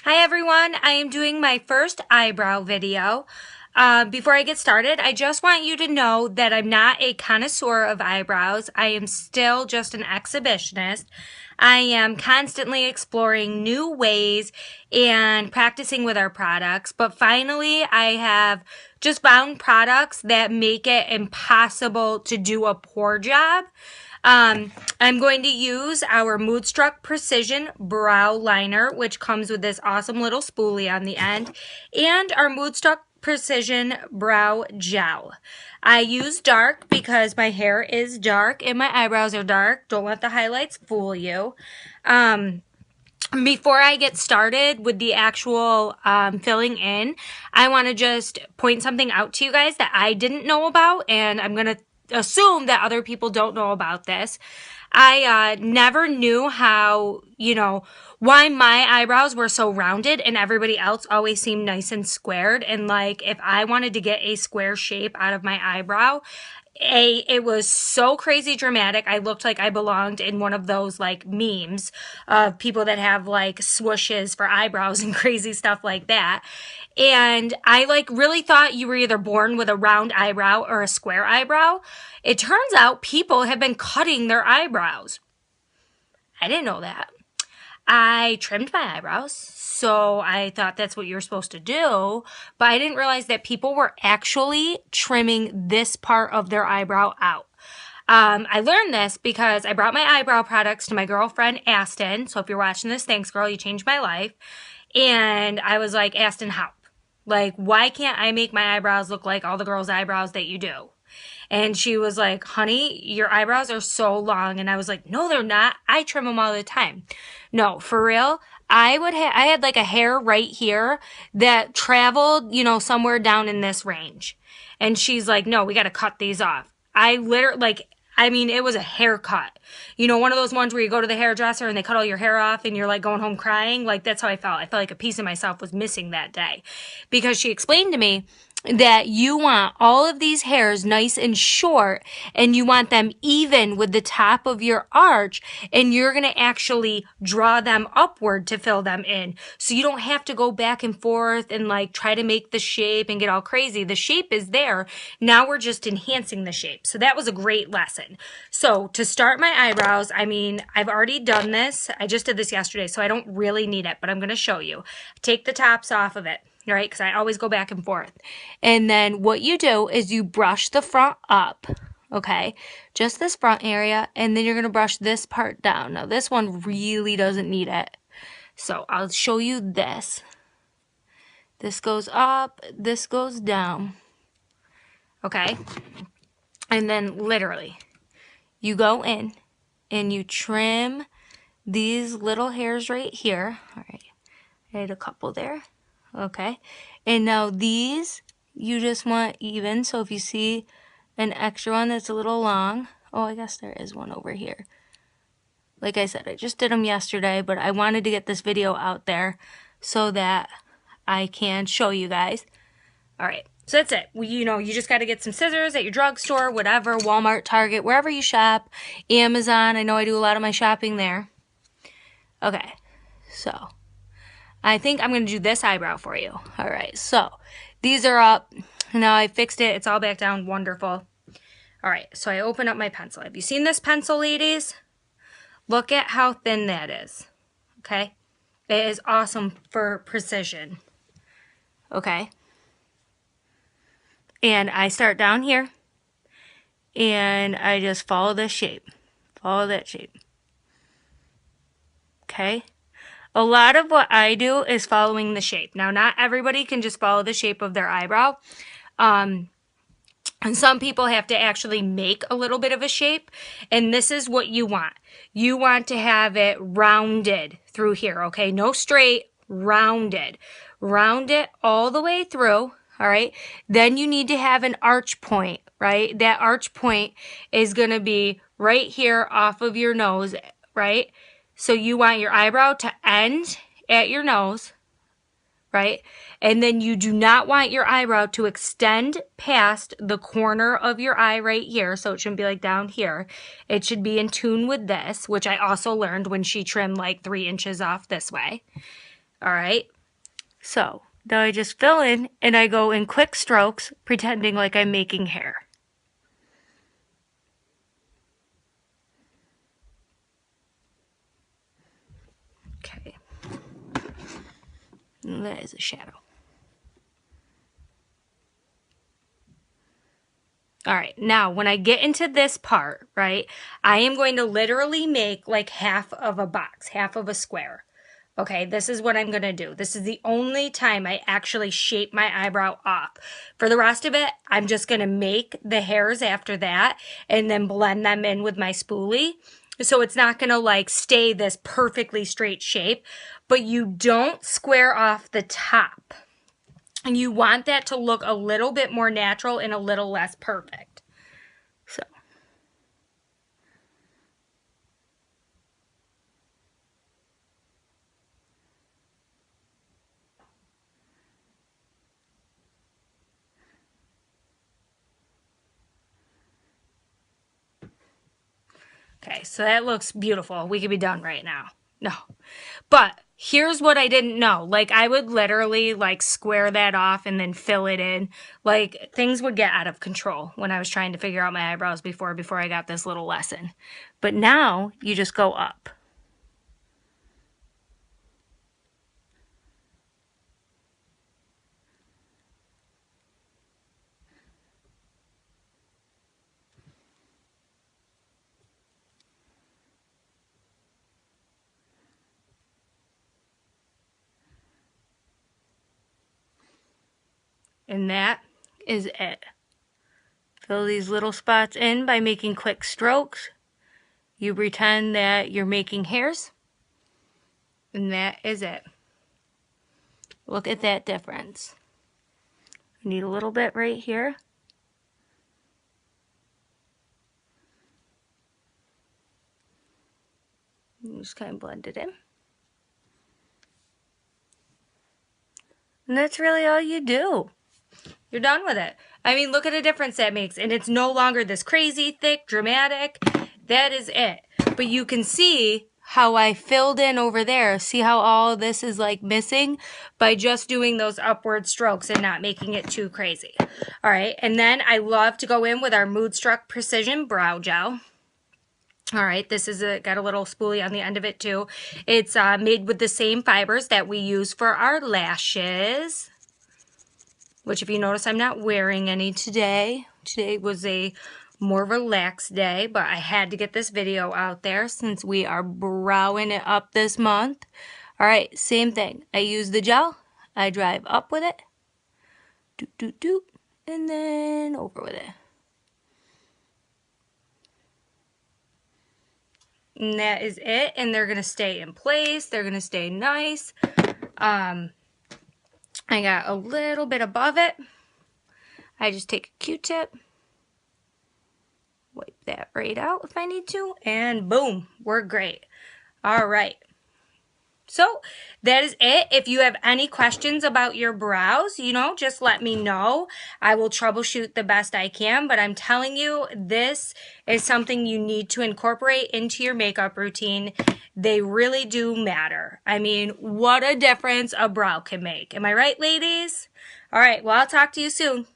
Hi everyone, I am doing my first eyebrow video. Before I get started, I just want you to know that I'm not a connoisseur of eyebrows. I am still just an exhibitionist. I am constantly exploring new ways and practicing with our products, but finally I have just found products that make it impossible to do a poor job. I'm going to use our Moodstruck Precision Brow Liner, which comes with this awesome little spoolie on the end, and our Moodstruck Precision Brow Gel. I use dark because my hair is dark and my eyebrows are dark. Don't let the highlights fool you. Before I get started with the actual filling in, I want to just point something out to you guys that I didn't know about, and I'm going to assume that other people don't know about this. I never knew how, why my eyebrows were so rounded and everybody else always seemed nice and squared. And like, if I wanted to get a square shape out of my eyebrow, it was so crazy dramatic. I looked like I belonged in one of those like memes of people that have like swooshes for eyebrows and crazy stuff like that. And I like really thought you were either born with a round eyebrow or a square eyebrow. It turns out people have been cutting their eyebrows. I didn't know that. I trimmed my eyebrows, so I thought that's what you were supposed to do, but I didn't realize that people were actually trimming this part of their eyebrow out. I learned this because I brought my eyebrow products to my girlfriend, Aston. So if you're watching this, thanks, girl. You changed my life. And I was like, Aston, help. Like, why can't I make my eyebrows look like all the girls' eyebrows that you do? And she was like, honey, your eyebrows are so long. And I was like, no, they're not. I trim them all the time. No, for real. I had like a hair right here that traveled, somewhere down in this range. And she's like, no, we got to cut these off. I literally, it was a haircut. One of those ones where you go to the hairdresser and they cut all your hair off and you're like going home crying. Like, that's how I felt. I felt like a piece of myself was missing that day. Because she explained to me that you want all of these hairs nice and short and you want them even with the top of your arch, and you're going to actually draw them upward to fill them in. So you don't have to go back and forth and like try to make the shape and get all crazy. The shape is there. Now we're just enhancing the shape. So that was a great lesson. So to start my eyebrows, I've already done this. I just did this yesterday, so I don't really need it, but I'm going to show you. Take the tops off of it. Right? Because I always go back and forth. And then what you do is you brush the front up, okay? Just this front area, and then you're going to brush this part down. Now, this one really doesn't need it. So I'll show you this. This goes up, this goes down, okay? And then literally, you go in and you trim these little hairs right here. All right, I had a couple there. Okay, and now these, you just want even, so if you see an extra one that's a little long, oh, I guess there is one over here. Like I said, I just did them yesterday, but I wanted to get this video out there so that I can show you guys. All right, so that's it. You just got to get some scissors at your drugstore, whatever, Walmart, Target, wherever you shop, Amazon. I know I do a lot of my shopping there. Okay, so I think I'm going to do this eyebrow for you. All right, so these are up. Now I fixed it. It's all back down. Wonderful. All right, so I open up my pencil. Have you seen this pencil, ladies? Look at how thin that is, okay? It is awesome for precision, okay? And I start down here, and I just follow this shape. Follow that shape, okay? A lot of what I do is following the shape. Now, not everybody can just follow the shape of their eyebrow. And some people have to actually make a little bit of a shape. And this is what you want. You want to have it rounded through here, okay? No straight, rounded. Round it all the way through, all right? Then you need to have an arch point, right? That arch point is going to be right here off of your nose, right? So you want your eyebrow to end at your nose, right? And then you do not want your eyebrow to extend past the corner of your eye right here. So it shouldn't be like down here. It should be in tune with this, which I also learned when she trimmed like 3 inches off this way. All right. So now I just fill in and I go in quick strokes, pretending like I'm making hair. Okay. And that is a shadow. All right, now when I get into this part, right, I am going to literally make like half of a box, half of a square. Okay, this is what I'm going to do. This is the only time I actually shape my eyebrow up. For the rest of it, I'm just going to make the hairs after that and then blend them in with my spoolie. So it's not going to like stay this perfectly straight shape, but you don't square off the top. And you want that to look a little bit more natural and a little less perfect. So. Okay, so that looks beautiful. We could be done right now. No. But here's what I didn't know. Like, I would literally, like, square that off and then fill it in. Like, things would get out of control when I was trying to figure out my eyebrows before I got this little lesson. But now, you just go up. And that is it. Fill these little spots in by making quick strokes. You pretend that you're making hairs. And that is it. Look at that difference. You need a little bit right here. You just kind of blend it in. And that's really all you do. You're done with it. I mean, look at the difference that makes. And it's no longer this crazy, thick, dramatic. That is it. But you can see how I filled in over there. See how all of this is like missing? By just doing those upward strokes and not making it too crazy. All right. And then I love to go in with our Moodstruck Precision Brow Gel. All right, this is got a little spoolie on the end of it too. It's made with the same fibers that we use for our lashes, which if you notice, I'm not wearing any today. Today was a more relaxed day, but I had to get this video out there since we are browing it up this month. All right, same thing. I use the gel. I drive up with it. Doot, doot, doot. And then over with it. And that is it. And they're going to stay in place. They're going to stay nice. I got a little bit above it. I just take a Q-tip. Wipe that right out if I need to. And boom, we're great. All right. So that is it. If you have any questions about your brows, you know, just let me know. I will troubleshoot the best I can, but I'm telling you, this is something you need to incorporate into your makeup routine. They really do matter. I mean, what a difference a brow can make. Am I right, ladies? All right, well, I'll talk to you soon.